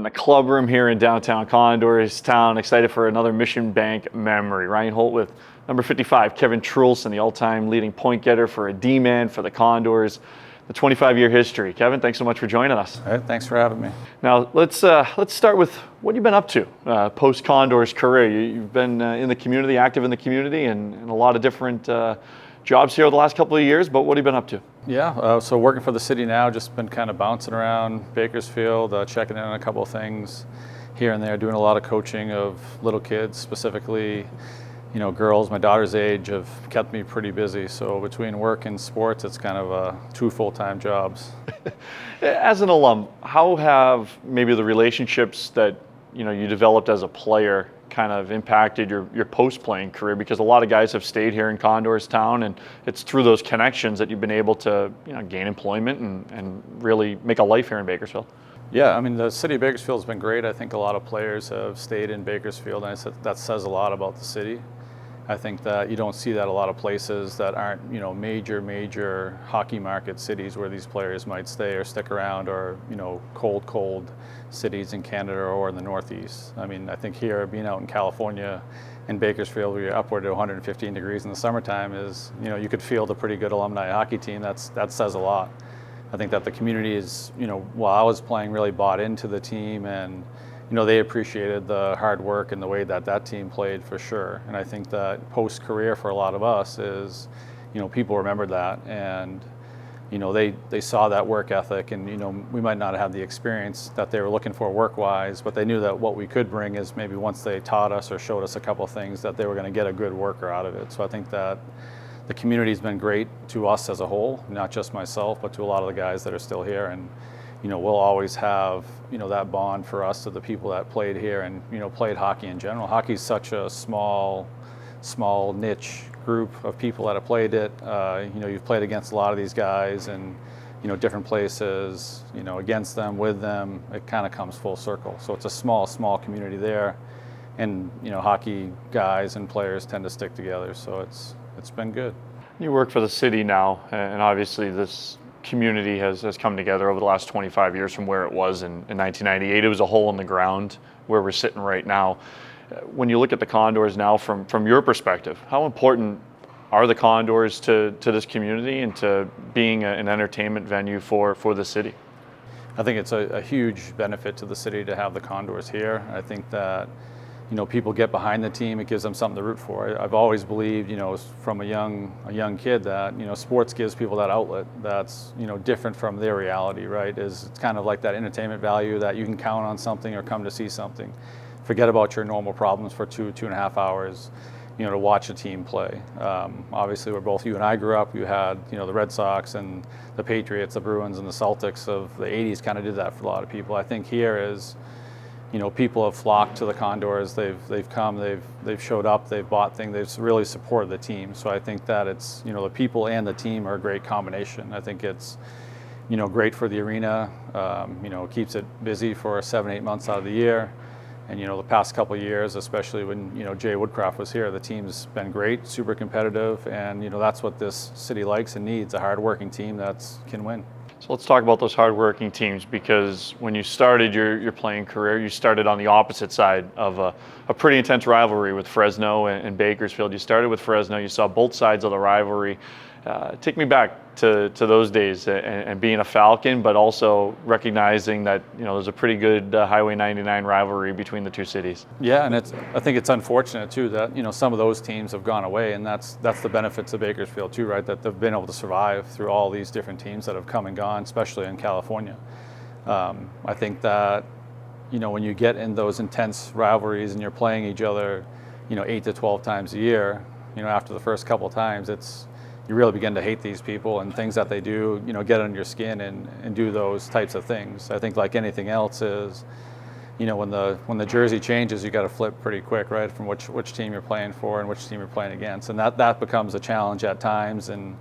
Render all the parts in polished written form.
the club room here in downtown Condors town. Excited for another Mission Bank memory. Ryan Holt with number 55, Kevin Truelson, the all-time leading point getter for a D-man for the Condors. The 25-year history. Kevin, thanks so much for joining us. All right, thanks for having me. Now, let's start with what you've been up to post-Condors career. You've been in the community, active in the community, and a lot of different jobs here over the last couple of years, but what have you been up to? Yeah, so working for the city now, just been kind of bouncing around Bakersfield, checking in on a couple of things here and there, doing a lot of coaching of little kids, specifically, girls my daughter's age have kept me pretty busy. So between work and sports, it's kind of two full-time jobs. As an alum, how have maybe the relationships that you developed as a player kind of impacted your post-playing career? Because a lot of guys have stayed here in Condors town, and it's through those connections that you've been able to gain employment and really make a life here in Bakersfield. Yeah, I mean, the city of Bakersfield has been great. I think a lot of players have stayed in Bakersfield, and that says a lot about the city. I think that you don't see that a lot of places that aren't, major hockey market cities where these players might stay or stick around, or, cold cities in Canada or in the Northeast. I mean, I think here, being out in California, in Bakersfield, where you're upward to 115 degrees in the summertime, is, you could field a pretty good alumni hockey team. That says a lot. I think that the community is, while I was playing, really bought into the team, and they appreciated the hard work and the way that team played, for sure. And I think that post-career for a lot of us is, people remembered that, and they saw that work ethic, and we might not have had the experience that they were looking for work-wise, but they knew that what we could bring is maybe once they taught us or showed us a couple of things, that they were going to get a good worker out of it. So I think that the community's been great to us as a whole, not just myself, but to a lot of the guys that are still here. And we'll always have, that bond for us to the people that played here and, played hockey in general. Hockey's such a small niche group of people that have played it. You've played against a lot of these guys and, different places, against them, with them. It kind of comes full circle. So it's a small community there. And, hockey guys and players tend to stick together. So it's been good. You work for the city now, and obviously this community has come together over the last 25 years from where it was in 1998. It was a hole in the ground where we're sitting right now. When you look at the Condors now from your perspective, how important are the Condors to this community and to being an entertainment venue for the city? I think it's a huge benefit to the city to have the Condors here. I think that people get behind the team. It gives them something to root for. I've always believed, from a young kid, that sports gives people that outlet that's different from their reality, right? It's kind of like that entertainment value that you can count on something or come to see something. Forget about your normal problems for 2.5 hours, to watch a team play. Obviously, where both you and I grew up, you had the Red Sox and the Patriots, the Bruins and the Celtics of the 80s kind of did that for a lot of people. I think here is, people have flocked to the Condors. They've come, they've showed up, they've bought things, they've really supported the team. So I think that it's, the people and the team are a great combination. I think it's, great for the arena. It keeps it busy for 7-8 months out of the year. And, the past couple of years, especially when, Jay Woodcroft was here, the team's been great, super competitive. And, that's what this city likes and needs, a hard-working team that can win. So let's talk about those hard-working teams, because when you started your playing career, you started on the opposite side of a pretty intense rivalry with Fresno and Bakersfield. You started with Fresno. You saw both sides of the rivalry. Take me back to those days and being a Falcon, but also recognizing that there's a pretty good Highway 99 rivalry between the two cities. Yeah, and I think it's unfortunate too that some of those teams have gone away, and that's the benefits of Bakersfield too, right? That they've been able to survive through all these different teams that have come and gone, especially in California. I think that when you get in those intense rivalries and you're playing each other 8 to 12 times a year, after the first couple of times, you really begin to hate these people and things that they do, get under your skin and do those types of things. I think like anything else is, when the jersey changes, you got to flip pretty quick, right, from which team you're playing for and which team you're playing against, and that becomes a challenge at times. And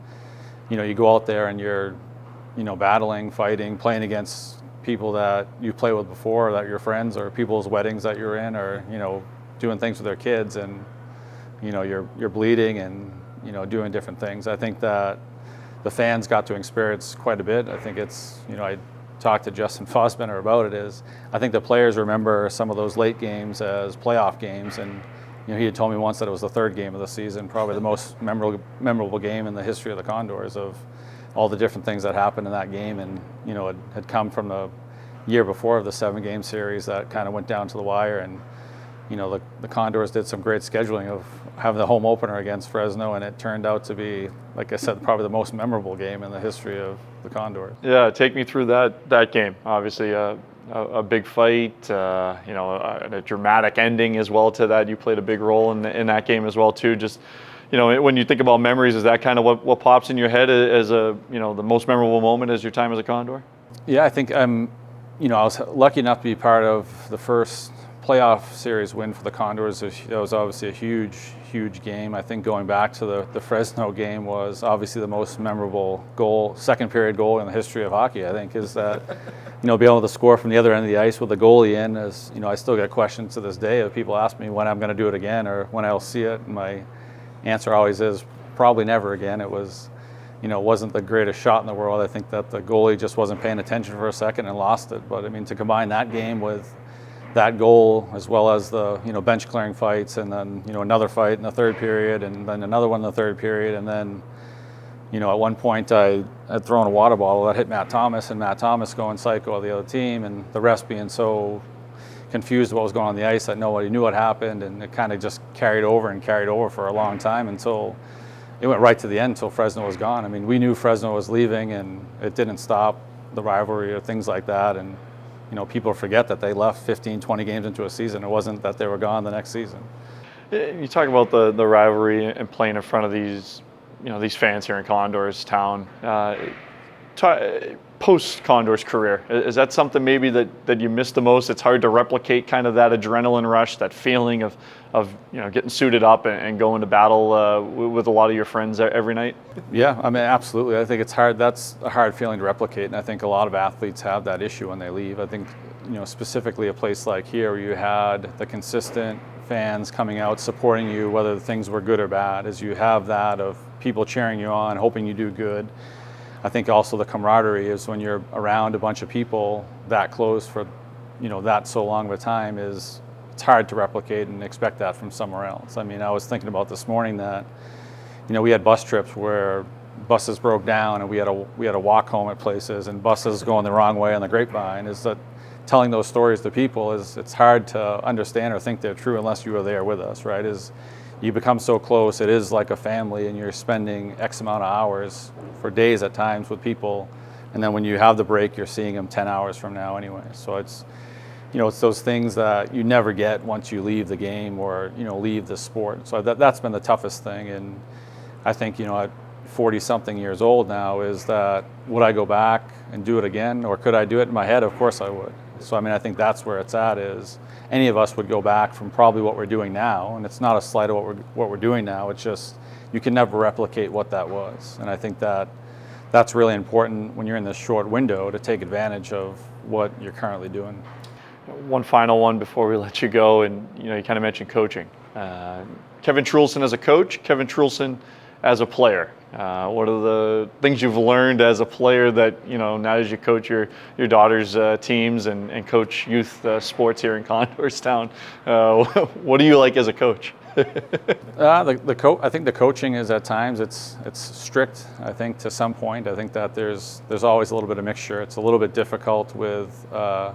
you go out there and you're, battling, fighting, playing against people that you play with before, that you're friends, or people's weddings that you're in, or doing things with their kids, and you're bleeding and doing different things. I think that the fans got to experience quite a bit. I think it's, talked to Justin Fosbender about it, is I think the players remember some of those late games as playoff games, and he had told me once that it was the third game of the season, probably the most memorable game in the history of the Condors, of all the different things that happened in that game, and it had come from the year before of the 7-game series that kind of went down to the wire, and the Condors did some great scheduling of having the home opener against Fresno, and it turned out to be, like I said, probably the most memorable game in the history of the Condors. Yeah, take me through that game. Obviously, a big fight, a dramatic ending as well to that. You played a big role in that game as well too. Just when you think about memories, is that kind of what pops in your head as the most memorable moment as your time as a Condor? Yeah, I think I was lucky enough to be part of the first playoff series win for the Condors. That was obviously a huge game. I think going back to the Fresno game was obviously the most memorable second period goal in the history of hockey. I think is that be able to score from the other end of the ice with the goalie in. As I still get questions to this day of people ask me when I'm going to do it again or when I'll see it, and my answer always is probably never again. It was wasn't the greatest shot in the world. I think that the goalie just wasn't paying attention for a second and lost it. But I mean, to combine that game with that goal, as well as the bench clearing fights, and then another fight in the third period, and then another one in the third period, and then at one point I had thrown a water bottle that hit Matt Thomas, and Matt Thomas going psycho of the other team, and the refs being so confused what was going on the ice that nobody knew what happened, and it kind of just carried over for a long time until it went right to the end, until Fresno was gone. I mean, we knew Fresno was leaving, and it didn't stop the rivalry or things like that, and people forget that they left 15, 20 games into a season. It wasn't that they were gone the next season. You talk about the rivalry and playing in front of these fans here in Condors town. Post Condors career, is that something maybe that you miss the most? It's hard to replicate kind of that adrenaline rush, that feeling of getting suited up and going to battle with a lot of your friends every night. Yeah, I mean, absolutely. I think it's hard. That's a hard feeling to replicate, and I think a lot of athletes have that issue when they leave. I think specifically a place like here where you had the consistent fans coming out supporting you, whether things were good or bad, as you have that of people cheering you on, hoping you do good. I think also the camaraderie is when you're around a bunch of people that close for, that so long of a time, it's hard to replicate and expect that from somewhere else. I mean, I was thinking about this morning that, we had bus trips where buses broke down and we had a walk home at places, and buses going the wrong way on the Grapevine. Is that telling those stories to people it's hard to understand or think they're true unless you were there with us, right? You become so close, it is like a family, and you're spending X amount of hours for days at times with people, and then when you have the break, you're seeing them 10 hours from now anyway. So it's those things that you never get once you leave the game or leave the sport. So that's been the toughest thing, and I think at 40-something years old now, is that would I go back and do it again, or could I do it in my head? Of course I would. So I mean, I think that's where it's at, is any of us would go back from probably what we're doing now, and it's not a slight of what we're doing now. It's just you can never replicate what that was, and I think that's really important when you're in this short window to take advantage of what you're currently doing. One final one before we let you go, and you kind of mentioned coaching. Kevin Truelson as a coach, Kevin Truelson as a player. What are the things you've learned as a player that, now as you coach your daughter's teams and coach youth sports here in Condorstown, what do you like as a coach? I think the coaching is at times it's strict. I think to some point, I think that there's always a little bit of mixture. It's a little bit difficult with the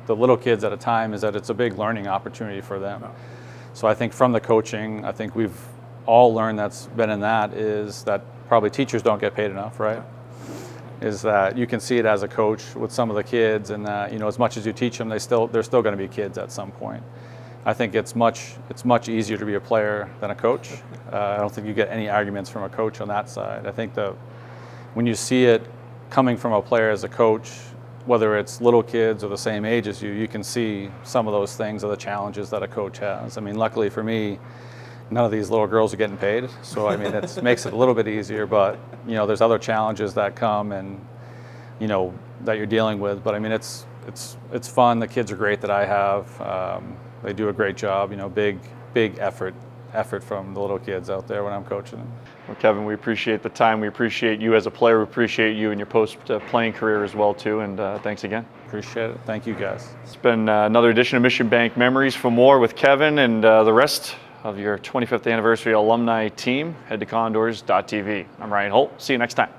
little kids at a time, is that it's a big learning opportunity for them. So I think from the coaching, I think we've all learned that's been in that, is that probably teachers don't get paid enough, right? Is that you can see it as a coach with some of the kids, and that as much as you teach them, they're still going to be kids at some point. I think it's much easier to be a player than a coach. I don't think you get any arguments from a coach on that side. I think that when you see it coming from a player as a coach, whether it's little kids or the same age as you can see some of those things are the challenges that a coach has. I mean, luckily for me, none of these little girls are getting paid, so I mean it makes it a little bit easier. But there's other challenges that come, and that you're dealing with. But I mean it's fun. The kids are great that I have. They do a great job. Big effort effort from the little kids out there when I'm coaching them. Well, Kevin, we appreciate the time. We appreciate you as a player. We appreciate you in your post-playing career as well, too. And thanks again. Appreciate it. Thank you, guys. It's been another edition of Mission Bank Memories. For more with Kevin and the rest of your 25th anniversary alumni team, head to condors.tv. I'm Ryan Holt. See you next time.